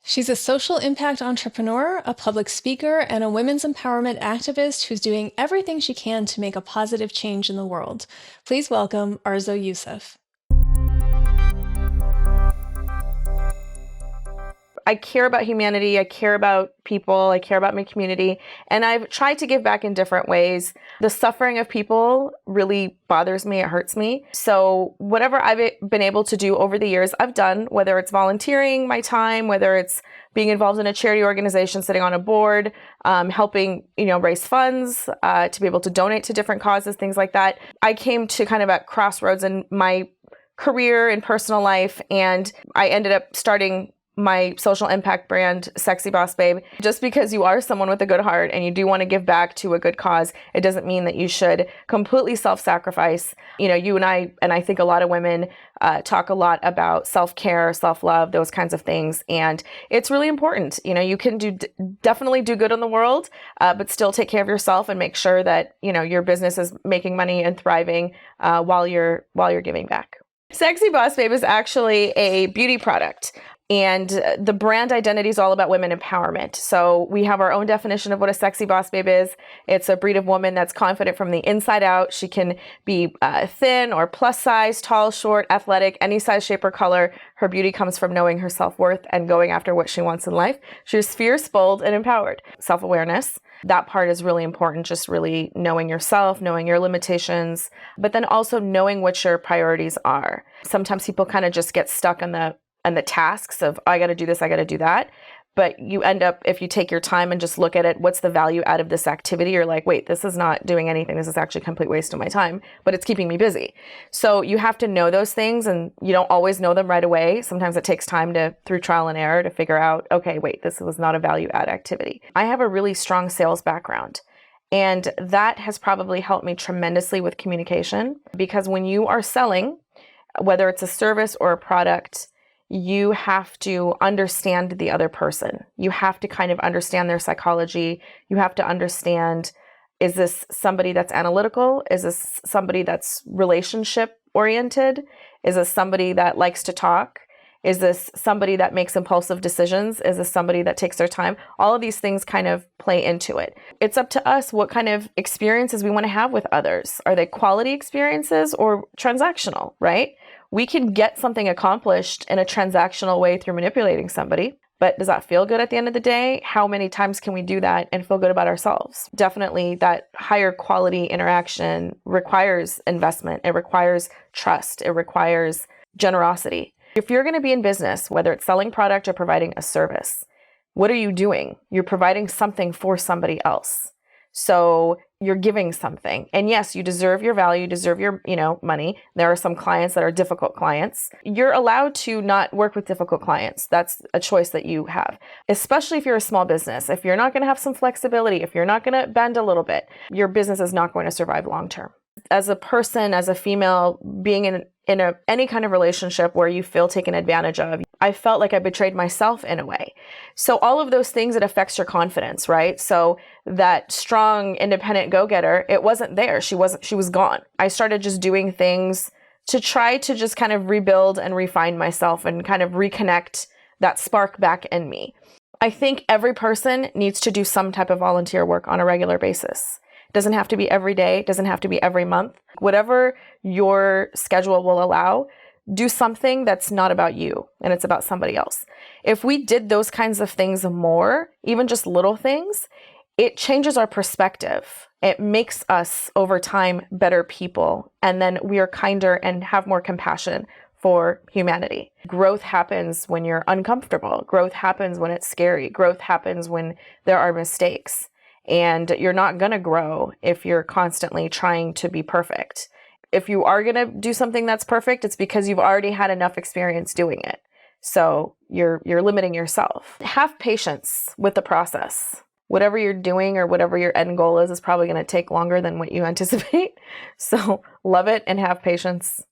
She's a social impact entrepreneur, a public speaker, and a women's empowerment activist who's doing everything she can to make a positive change in the world. Please welcome Arzo Yusuf. I care about humanity. I care about people. I care about my community. And I've tried to give back in different ways. The suffering of people really bothers me. It hurts me. So whatever I've been able to do over the years, I've done, whether it's volunteering my time, whether it's being involved in a charity organization, sitting on a board, helping, raise funds, to be able to donate to different causes, things like that. I came to kind of at crossroads in my career and personal life. And I ended up starting my social impact brand, Sexy Boss Babe. Just because you are someone with a good heart and you do want to give back to a good cause, it doesn't mean that you should completely self-sacrifice. You and I think a lot of women talk a lot about self-care, self-love, those kinds of things. And it's really important. You can definitely do good in the world, but still take care of yourself and make sure that, your business is making money and thriving while you're giving back. Sexy Boss Babe is actually a beauty product. And the brand identity is all about women empowerment. So we have our own definition of what a sexy boss babe is. It's a breed of woman that's confident from the inside out. She can be thin or plus size, tall, short, athletic, any size, shape, or color. Her beauty comes from knowing her self-worth and going after what she wants in life. She's fierce, bold, and empowered. Self-awareness. That part is really important, just really knowing yourself, knowing your limitations, but then also knowing what your priorities are. Sometimes people kind of just get stuck in the tasks of, I got to do this, I got to do that. But you end up, if you take your time and just look at it, what's the value out of this activity? You're like, wait, this is not doing anything. This is actually a complete waste of my time, but it's keeping me busy. So you have to know those things, and you don't always know them right away. Sometimes it takes time through trial and error to figure out, okay, wait, this was not a value add activity. I have a really strong sales background. And that has probably helped me tremendously with communication, because when you are selling, whether it's a service or a product, you have to understand the other person. You have to kind of understand their psychology. You have to understand, is this somebody that's analytical? Is this somebody that's relationship oriented? Is this somebody that likes to talk? Is this somebody that makes impulsive decisions? Is this somebody that takes their time? All of these things kind of play into it. It's up to us what kind of experiences we want to have with others. Are they quality experiences or transactional, right? We can get something accomplished in a transactional way through manipulating somebody, but does that feel good at the end of the day? How many times can we do that and feel good about ourselves? Definitely that higher quality interaction requires investment. It requires trust. It requires generosity. If you're going to be in business, whether it's selling product or providing a service, what are you doing? You're providing something for somebody else. So you're giving something. And yes, you deserve your value, you deserve your, money. There are some clients that are difficult clients. You're allowed to not work with difficult clients. That's a choice that you have, especially if you're a small business. If you're not going to have some flexibility, if you're not going to bend a little bit, your business is not going to survive long term. As a person, as a female, being in any kind of relationship where you feel taken advantage of, I felt like I betrayed myself in a way. So all of those things, it affects your confidence, right? So that strong, independent go-getter, it wasn't there. She was gone. I started just doing things to try to just kind of rebuild and refine myself and kind of reconnect that spark back in me. I think every person needs to do some type of volunteer work on a regular basis. Doesn't have to be every day, doesn't have to be every month. Whatever your schedule will allow, do something that's not about you and it's about somebody else. If we did those kinds of things more, even just little things, it changes our perspective. It makes us over time better people. And then we are kinder and have more compassion for humanity. Growth happens when you're uncomfortable. Growth happens when it's scary. Growth happens when there are mistakes. And you're not going to grow if you're constantly trying to be perfect. If you are going to do something that's perfect, it's because you've already had enough experience doing it. So you're limiting yourself. Have patience with the process. Whatever you're doing or whatever your end goal is probably going to take longer than what you anticipate. So love it and have patience.